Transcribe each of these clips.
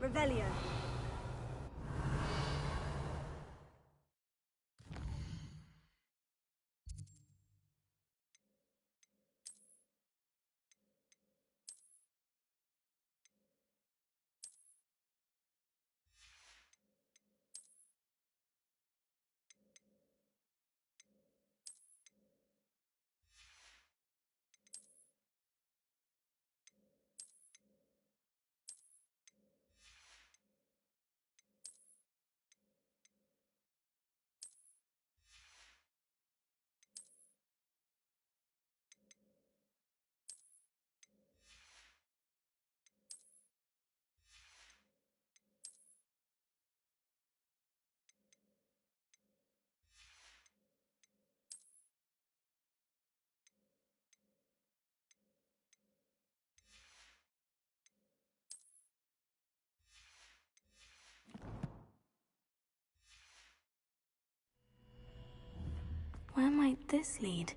Revelio. Where might this lead?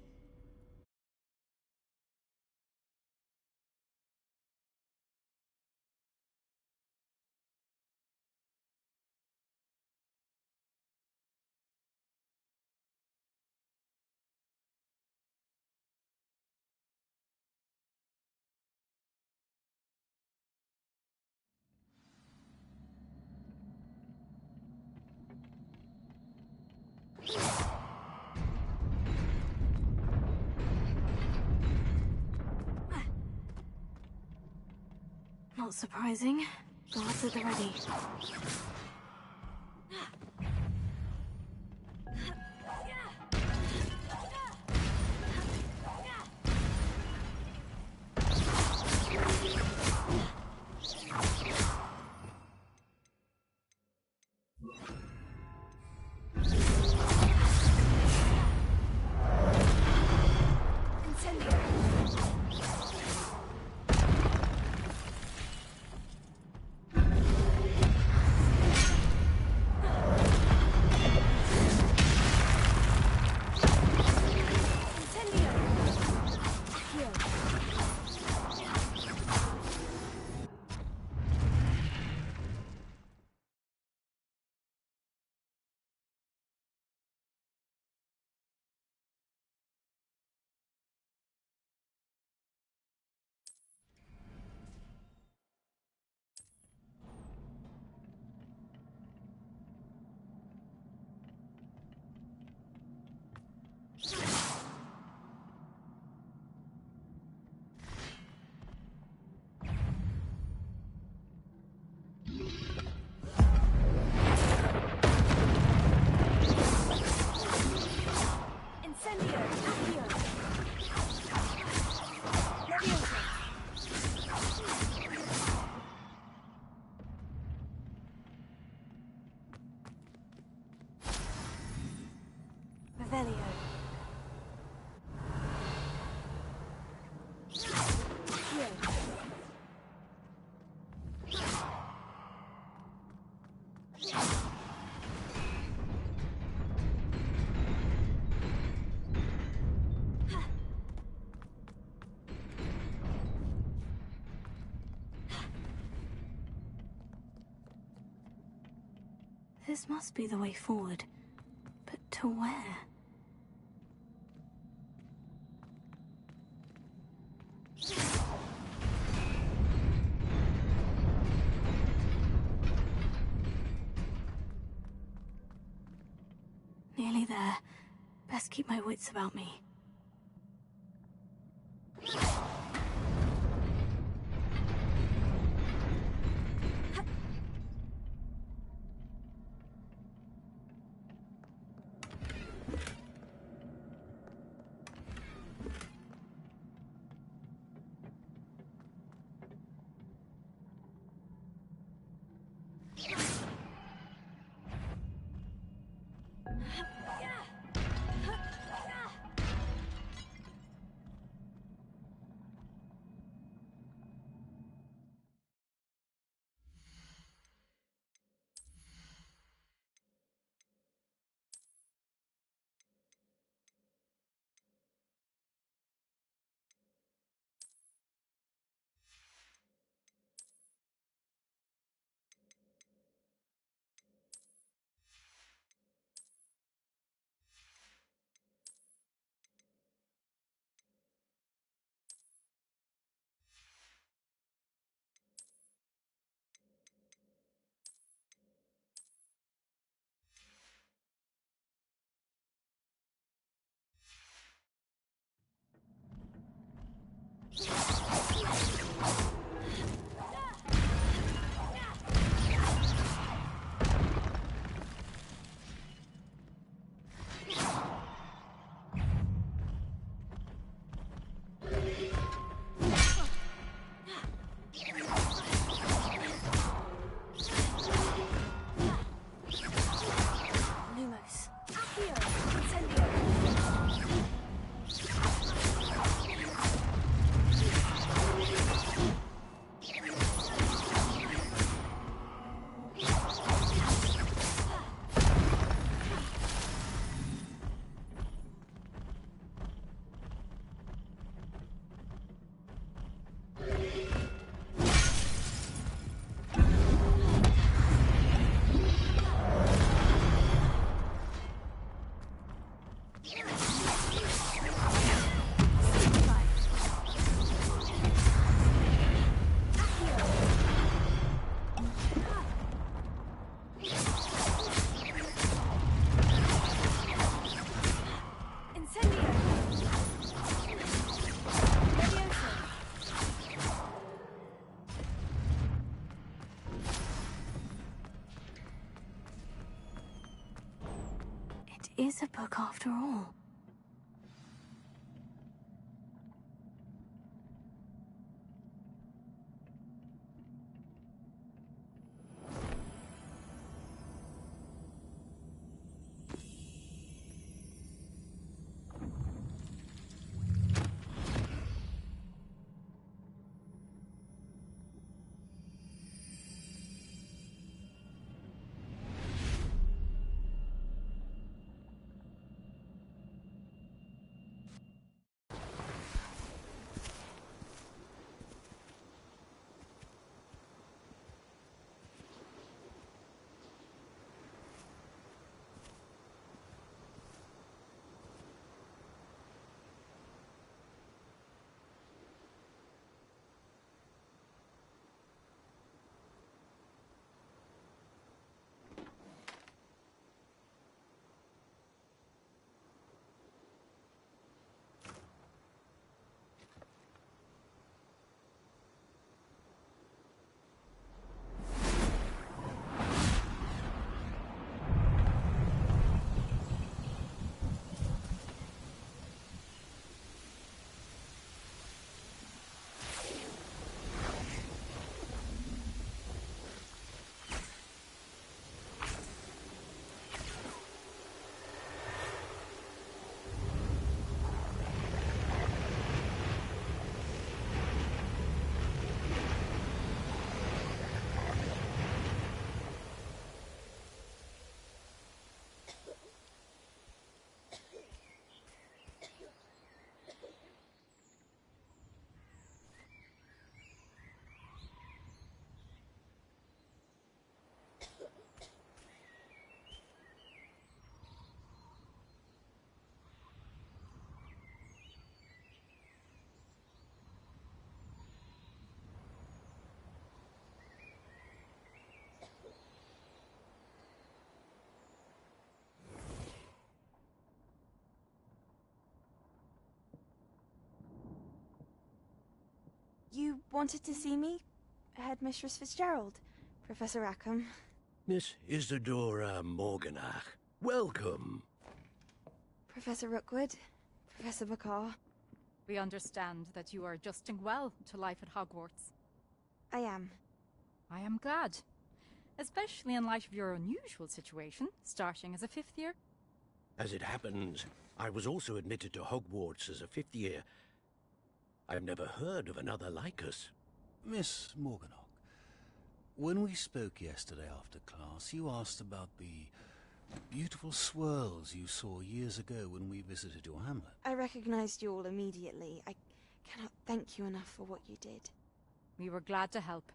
Not surprising. Guards at the ready. This must be the way forward. But to where? Nearly there. Best keep my wits about me. is a book after all. You wanted to see me? Headmistress Fitzgerald, Professor Rackham. Miss Isadora Morganach, welcome. Professor Rookwood, Professor Bakar. We understand that you are adjusting well to life at Hogwarts. I am. I am glad. Especially in light of your unusual situation, starting as a fifth year. As it happens, I was also admitted to Hogwarts as a fifth year. I've never heard of another like us. Miss Morganach, when we spoke yesterday after class, you asked about the beautiful swirls you saw years ago when we visited your hamlet. I recognized you all immediately. I cannot thank you enough for what you did. We were glad to help.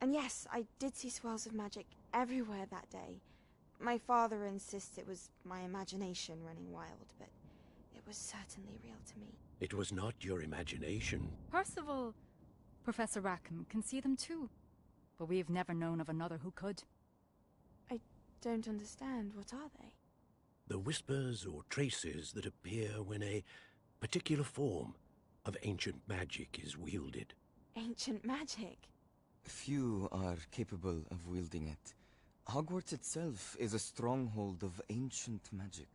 And yes, I did see swirls of magic everywhere that day. My father insists it was my imagination running wild, but it was certainly real to me. It was not your imagination. Percival, Professor Rackham can see them too. But we've never known of another who could. I don't understand. What are they? The whispers or traces that appear when a particular form of ancient magic is wielded. Ancient magic? Few are capable of wielding it. Hogwarts itself is a stronghold of ancient magic.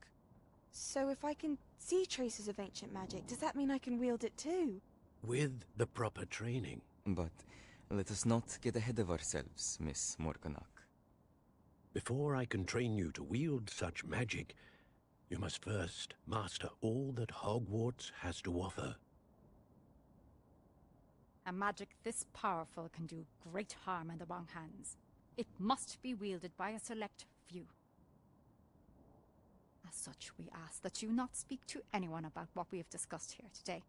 So if I can see traces of ancient magic, does that mean I can wield it too? With the proper training. But let us not get ahead of ourselves, Miss Morganach. Before I can train you to wield such magic, you must first master all that Hogwarts has to offer. A magic this powerful can do great harm in the wrong hands. It must be wielded by a select few. As such, we ask that you not speak to anyone about what we have discussed here today.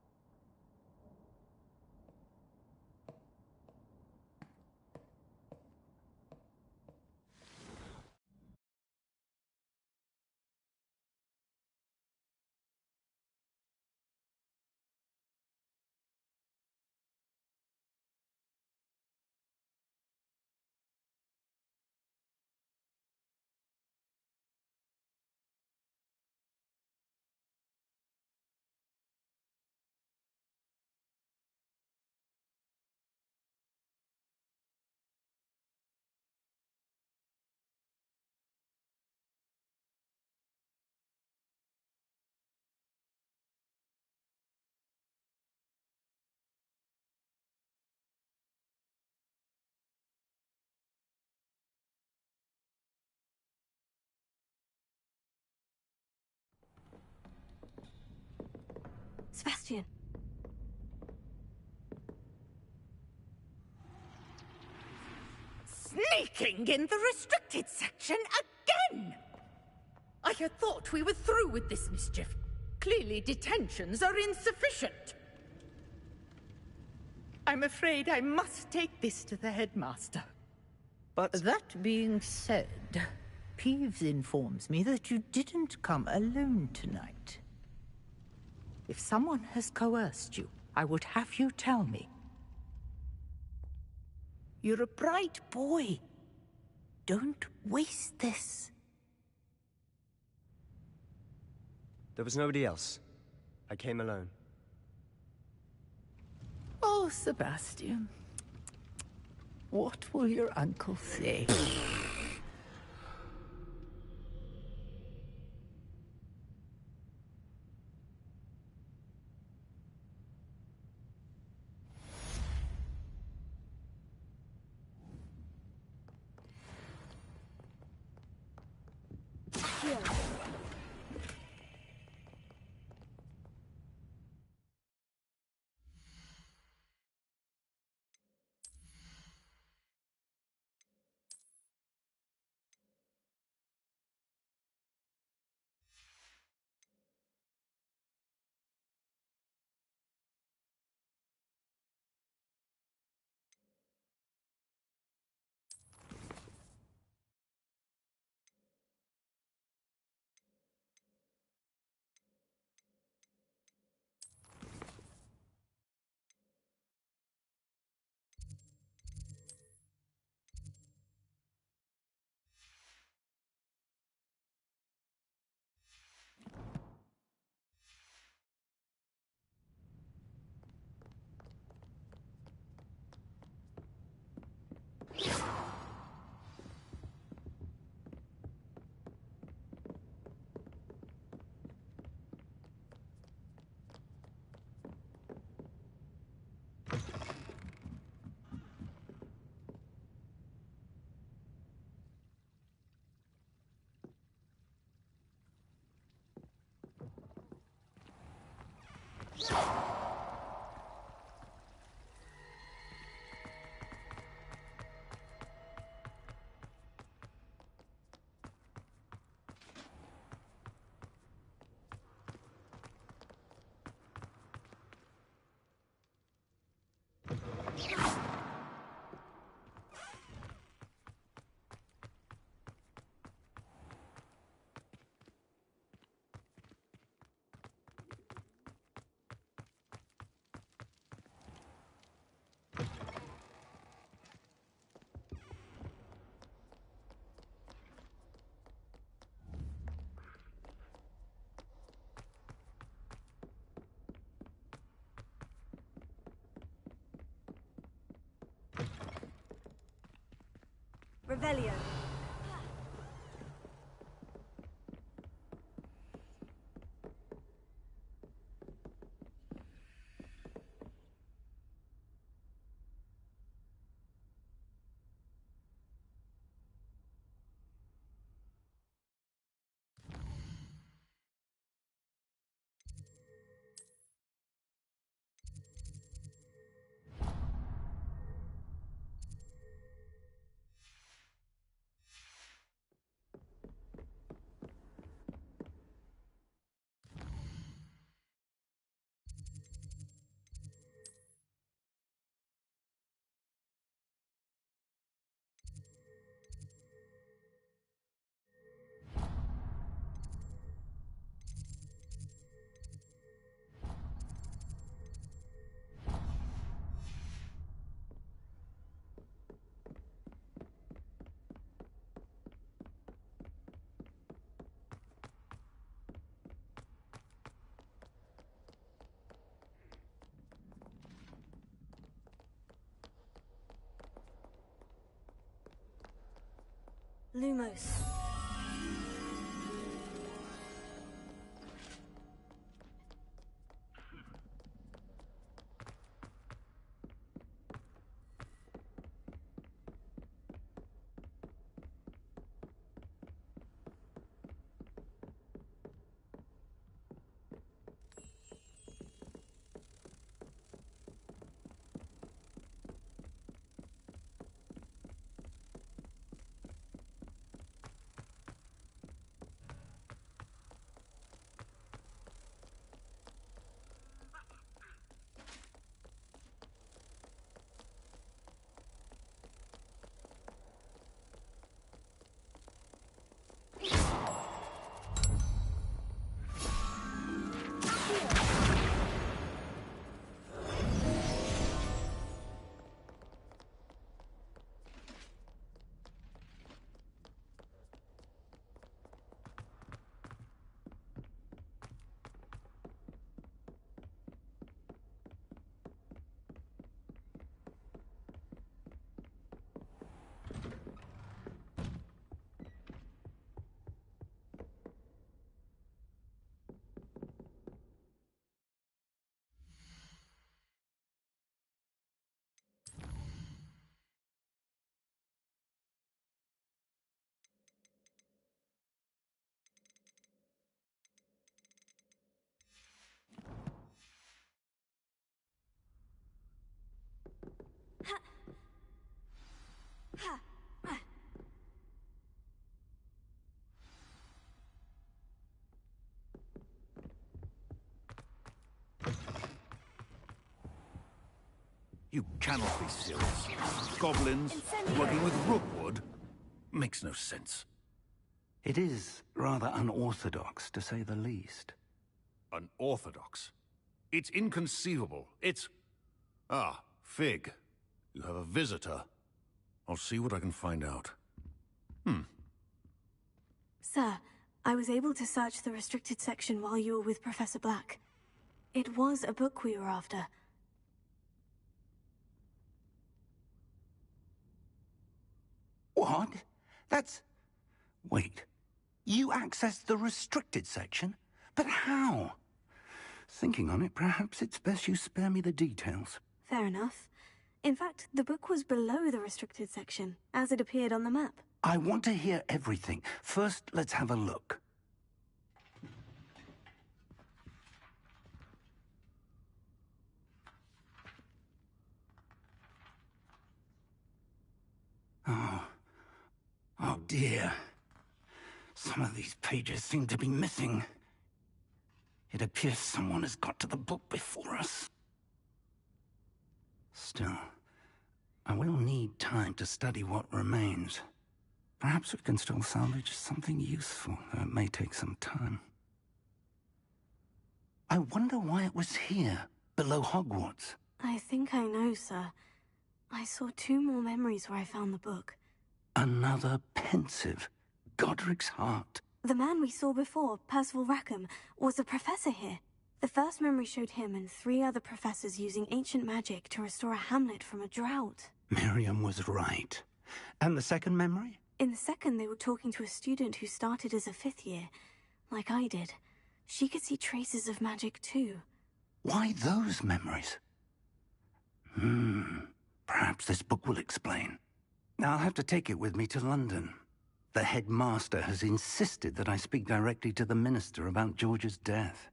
Sebastian. Sneaking in the restricted section again! I had thought we were through with this mischief. Clearly detentions are insufficient. I'm afraid I must take this to the headmaster. But That being said, Peeves informs me that you didn't come alone tonight. If someone has coerced you, I would have you tell me. You're a bright boy. Don't waste this. There was nobody else. I came alone. Oh, Sebastian. What will your uncle say? Revelio. Lumos. cannot be serious. Goblins working with Rookwood makes no sense. It is rather unorthodox, to say the least. Unorthodox? It's inconceivable. It's... Ah, Fig. You have a visitor. I'll see what I can find out. Sir, I was able to search the restricted section while you were with Professor Black. It was a book we were after. What? That's... Wait. You accessed the restricted section? But how? Thinking on it, perhaps it's best you spare me the details. Fair enough. In fact, the book was below the restricted section, as it appeared on the map. I want to hear everything. First, let's have a look. Oh dear. Some of these pages seem to be missing. It appears someone has got to the book before us. Still, I will need time to study what remains. Perhaps we can still salvage something useful, though it may take some time. I wonder why it was here, below Hogwarts. I think I know, sir. I saw 2 more memories where I found the book. Another pensive. Godric's heart. The man we saw before, Percival Rackham, was a professor here. The first memory showed him and 3 other professors using ancient magic to restore a hamlet from a drought. Miriam was right. And the second memory? In the second, they were talking to a student who started as a 5th year, like I did. She could see traces of magic too. Why those memories? Perhaps this book will explain. I'll have to take it with me to London. The headmaster has insisted that I speak directly to the minister about George's death.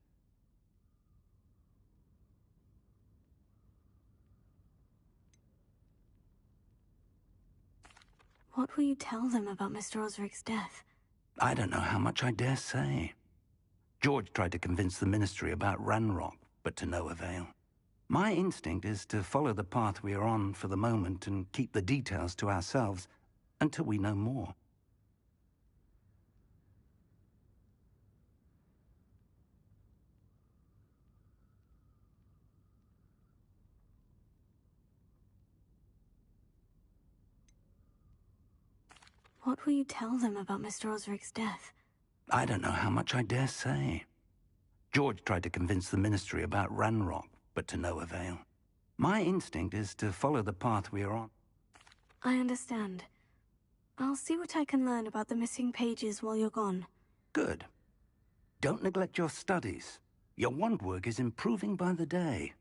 What will you tell them about Mr. Osric's death? I don't know how much I dare say. George tried to convince the ministry about Ranrock, but to no avail. My instinct is to follow the path we are on for the moment and keep the details to ourselves until we know more. What will you tell them about Mr. Osric's death? I don't know how much I dare say. George tried to convince the ministry about Ranrock, but to no avail. My instinct is to follow the path we are on. I understand. I'll see what I can learn about the missing pages while you're gone. Good. Don't neglect your studies. Your wand work is improving by the day.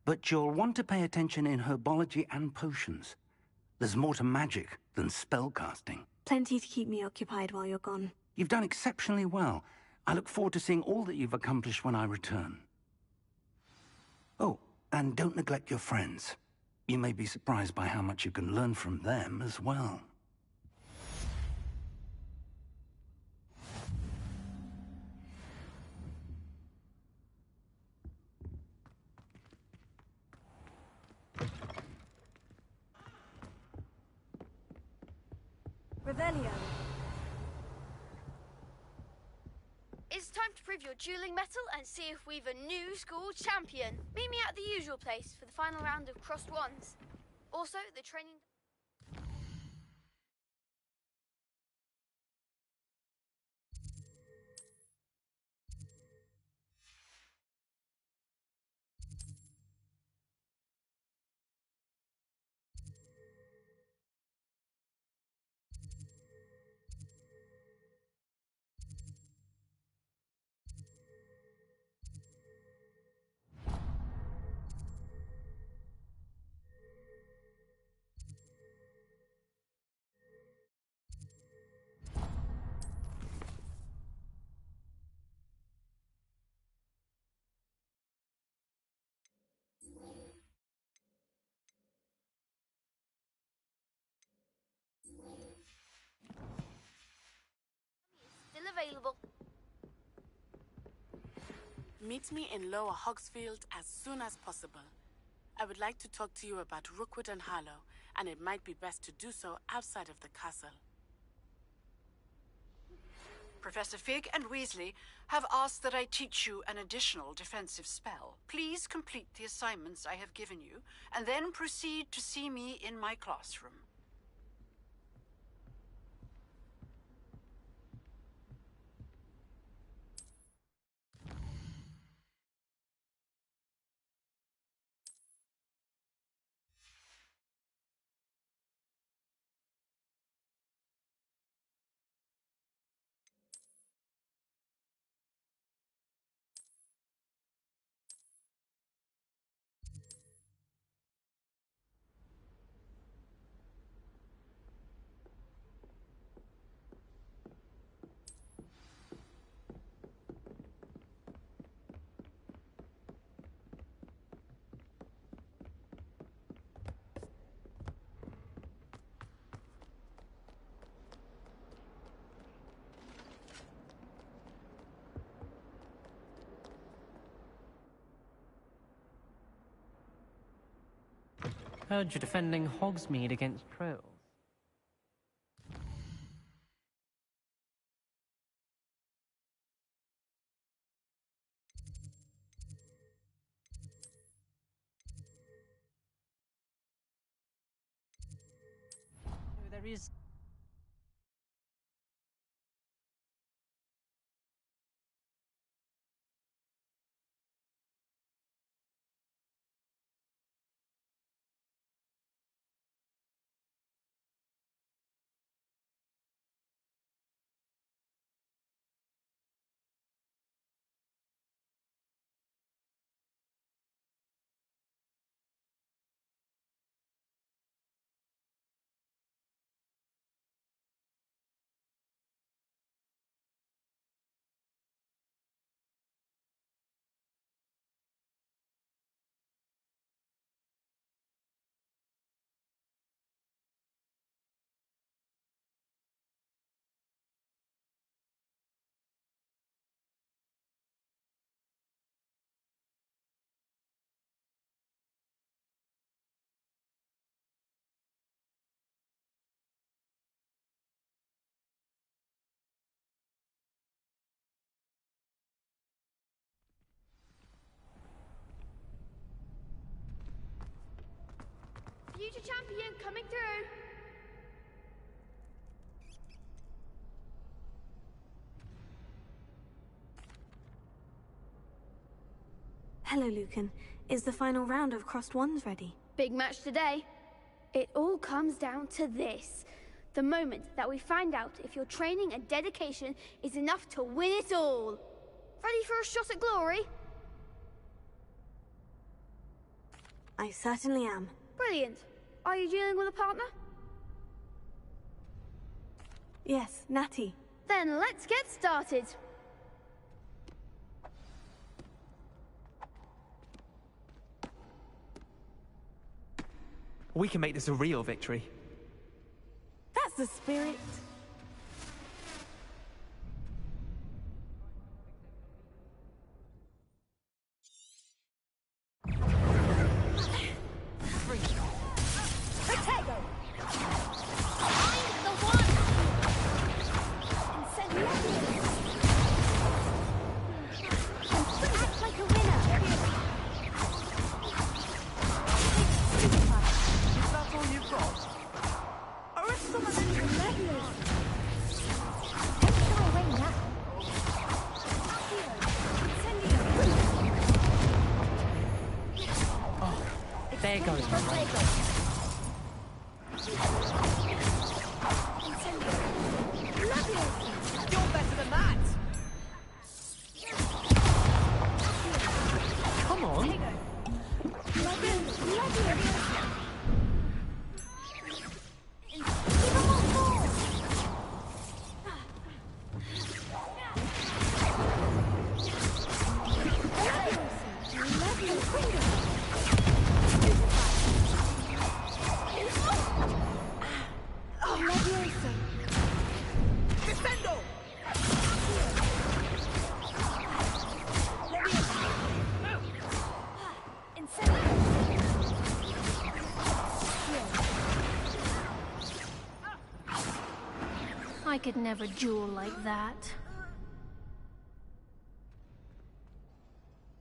But you'll want to pay attention in herbology and potions. There's more to magic than spellcasting. Plenty to keep me occupied while you're gone. You've done exceptionally well. I look forward to seeing all that you've accomplished when I return. Oh, and don't neglect your friends. You may be surprised by how much you can learn from them as well. Revelio. It's time to prove your dueling mettle and see if we've a new school champion. Meet me at the usual place for the final round of crossed wands. Also, the training... Still available. Meet me in Lower Hogsfield as soon as possible. I would like to talk to you about Rookwood and Harlow, and it might be best to do so outside of the castle. Professor Fig and Weasley have asked that I teach you an additional defensive spell. Please complete the assignments I have given you, and then proceed to see me in my classroom. Heard you're defending Hogsmeade against trolls. There is... Future champion coming through. Hello, Lucan. Is the final round of Crossed Wands ready? Big match today. It all comes down to this. The moment that we find out if your training and dedication is enough to win it all. Ready for a shot at glory? I certainly am. Brilliant. Are you dealing with a partner? Yes, Natty. Then let's get started. We can make this a real victory. That's the spirit. There goes my way. You're better than that! Come on! I could never duel like that.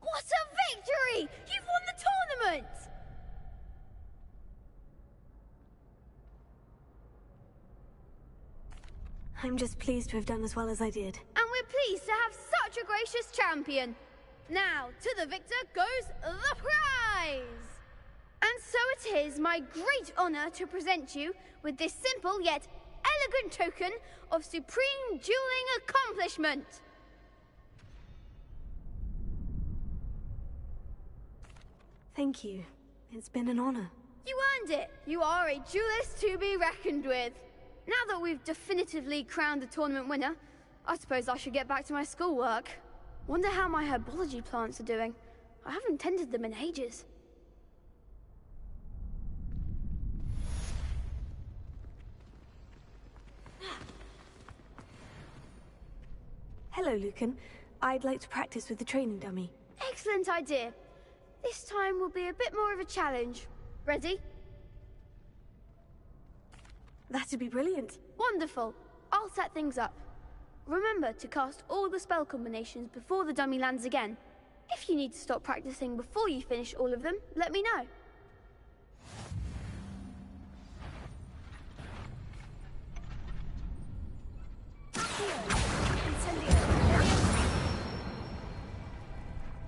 What a victory! You've won the tournament! I'm just pleased to have done as well as I did. And we're pleased to have such a gracious champion. Now, to the victor goes the prize! And so it is my great honor to present you with this simple yet elegant token of supreme dueling accomplishment. Thank you. It's been an honor. You earned it. You are a duelist to be reckoned with. Now that we've definitively crowned the tournament winner, I suppose I should get back to my schoolwork. Wonder how my herbology plants are doing. I haven't tended them in ages. Hello, Lucan. I'd like to practice with the training dummy. Excellent idea. This time will be a bit more of a challenge. Ready? That'd be brilliant. Wonderful. I'll set things up. Remember to cast all the spell combinations before the dummy lands again. If you need to stop practicing before you finish all of them, let me know.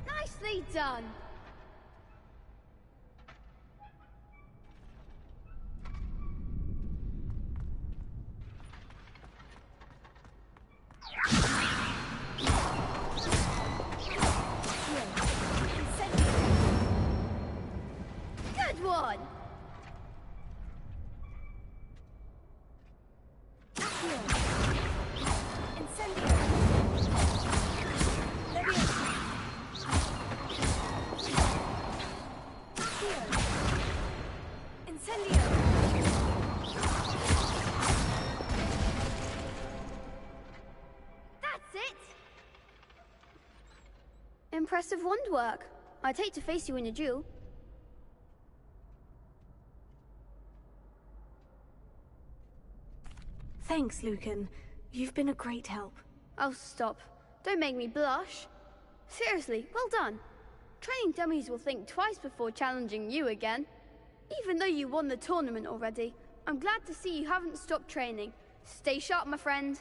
Nicely done. Good one. That's it. Impressive wand work. I'd hate to face you in a duel. Thanks, Lucan. You've been a great help. Oh, stop. Don't make me blush. Seriously, well done. Training dummies will think twice before challenging you again. Even though you won the tournament already, I'm glad to see you haven't stopped training. Stay sharp, my friend.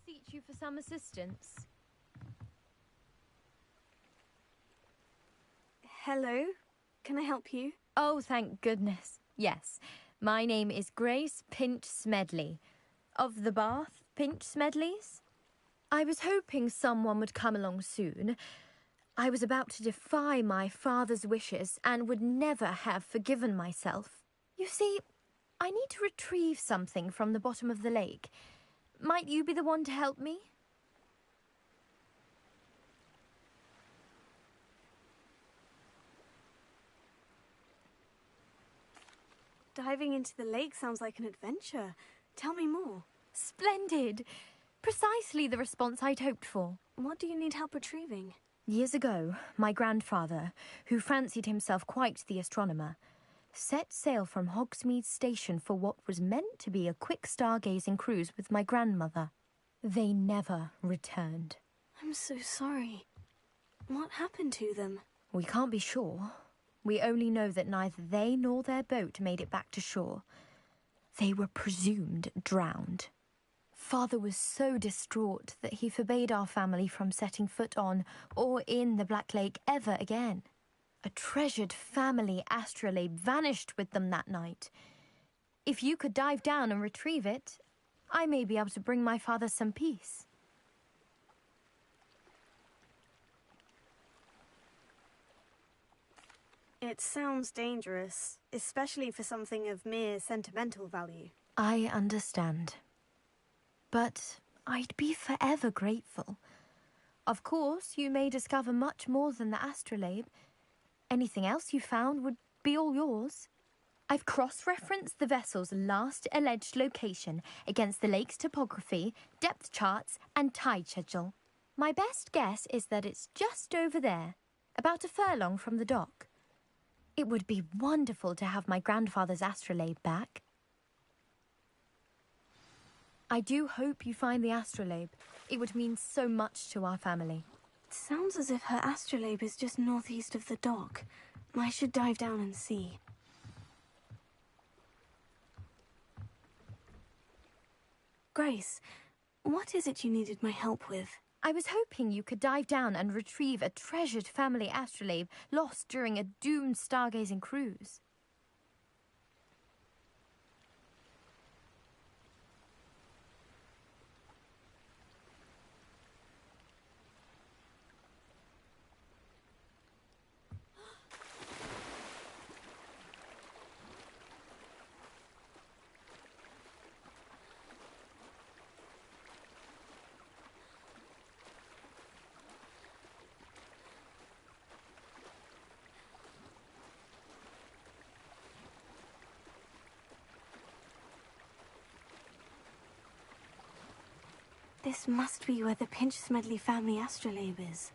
beseech you for some assistance? Hello? Can I help you? Oh, thank goodness. Yes. My name is Grace Pinch Smedley. Of the Bath Pinch Smedleys? I was hoping someone would come along soon. I was about to defy my father's wishes and would never have forgiven myself. You see, I need to retrieve something from the bottom of the lake. Might you be the one to help me? Diving into the lake sounds like an adventure. Tell me more. Splendid! Precisely the response I'd hoped for. What do you need help retrieving? Years ago, my grandfather, who fancied himself quite the astronomer, set sail from Hogsmeade Station for what was meant to be a quick stargazing cruise with my grandmother. They never returned. I'm so sorry. What happened to them? We can't be sure. We only know that neither they nor their boat made it back to shore. They were presumed drowned. Father was so distraught that he forbade our family from setting foot on or in the Black Lake ever again. A treasured family astrolabe vanished with them that night. If you could dive down and retrieve it, I may be able to bring my father some peace. It sounds dangerous, especially for something of mere sentimental value. I understand. But I'd be forever grateful. Of course, you may discover much more than the astrolabe. Anything else you found would be all yours. I've cross-referenced the vessel's last alleged location against the lake's topography, depth charts, and tide schedule. My best guess is that it's just over there, about a furlong from the dock. It would be wonderful to have my grandfather's astrolabe back. I do hope you find the astrolabe. It would mean so much to our family. It sounds as if her astrolabe is just northeast of the dock. I should dive down and see. Grace, what is it you needed my help with? I was hoping you could dive down and retrieve a treasured family astrolabe lost during a doomed stargazing cruise. This must be where the Pinch Smedley family astrolabe is.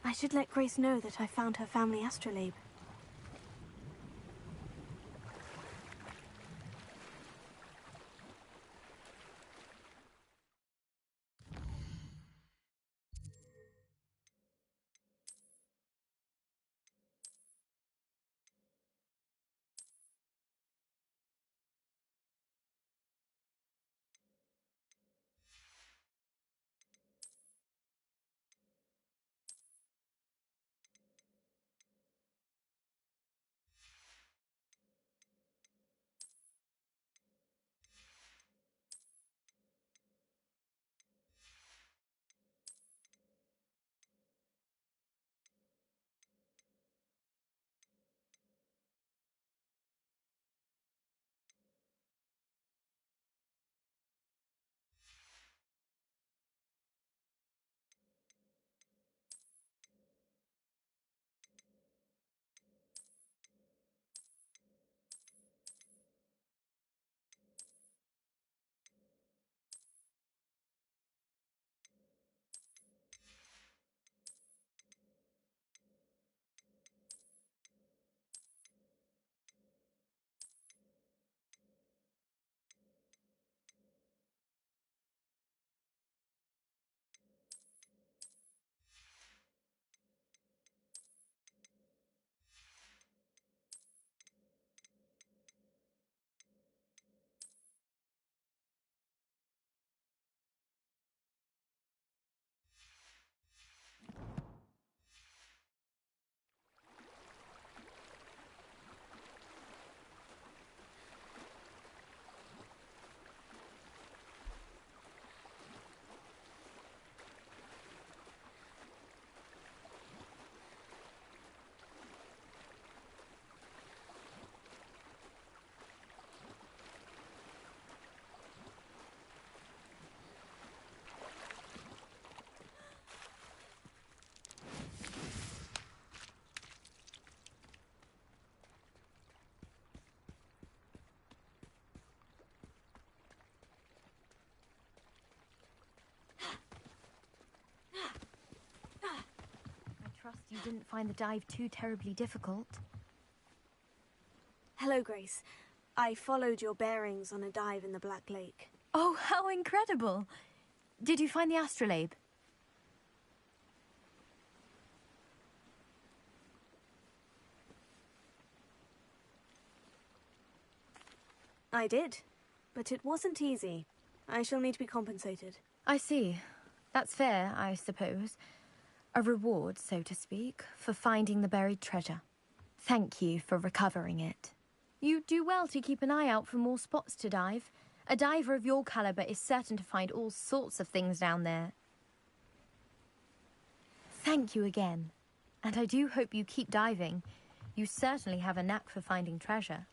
I should let Grace know that I found her family astrolabe. you didn't find the dive too terribly difficult. Hello, Grace. I followed your bearings on a dive in the Black Lake. Oh, how incredible! Did you find the astrolabe? I did, but it wasn't easy. I shall need to be compensated. I see. That's fair, I suppose. A reward, so to speak, for finding the buried treasure. Thank you for recovering it. You do well to keep an eye out for more spots to dive. A diver of your caliber is certain to find all sorts of things down there. Thank you again. And I do hope you keep diving. You certainly have a knack for finding treasure.